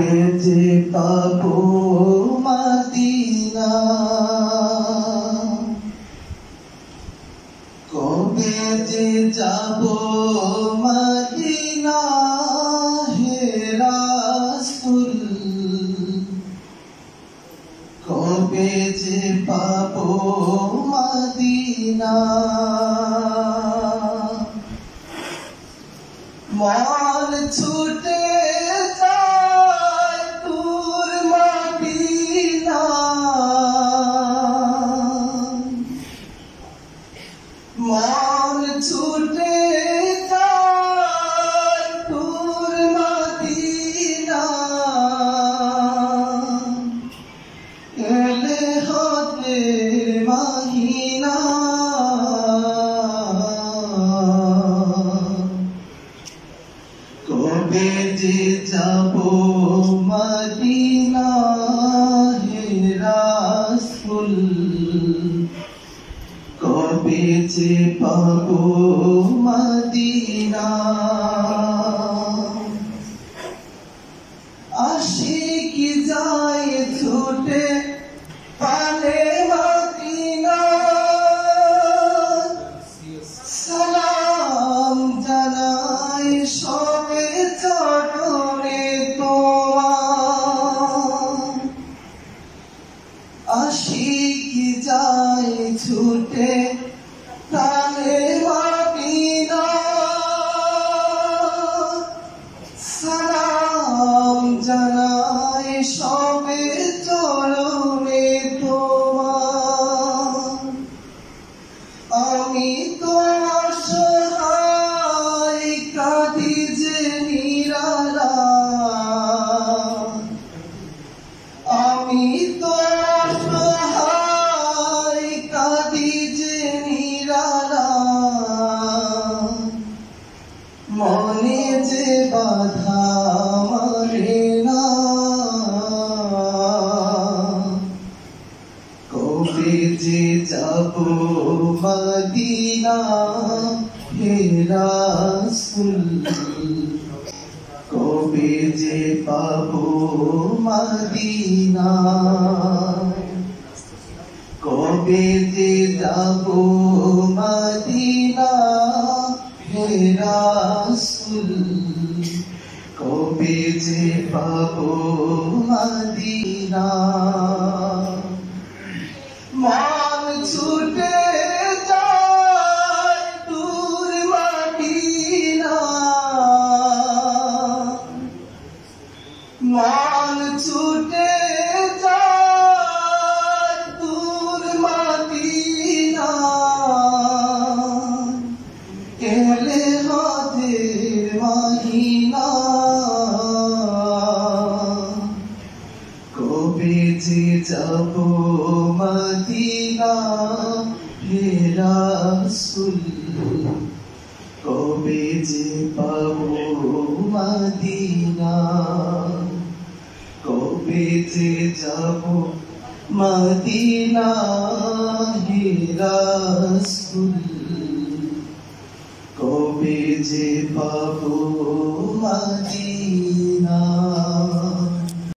কবে যে পাবো মদিনা, কবে যে যাবো মদিনা, হে রাসূল কবে যে পাবো মদিনা। মন ছুটে যায় দূর মদিনা, মন ছুটে যায় দূর মদিনা, এলে হতে মহিনা। কবে যে যাবো মদিনা, হে রাসূল কবে যে পাবো মদিনা। আশিকি যায় ছুটে পানে মদিনা, সালাম জানাই সবে চরণে তোমার। আশিকি যায় ছুটে পানে মদিনা, সালাম জানাই সবে চরণে তোমার। আমি তো অসহায় কাঁদি যে নিরালা, আমি তো অসহায় কাঁদি যে নিরালা। মনে যে বাধা মানে না, কবে যে যাবো মদিনা, হে রাসূল কবে যে পাবো মদিনা। কবে যে যাবো মদিনা, হে রাসূল কবে যে পাবো মদিনা। মন ছুটে যায় দূর মদিনা, মন ছুটে যায় দূর মদিনা, এলে হদের মহিনা। কবে যে যাবো মদিনা, হে রাসূল কবে যে পাবো মদিনা। কবে যে যাবো মদিনা, হে রাসূল কবে যে পাবো মদিনা।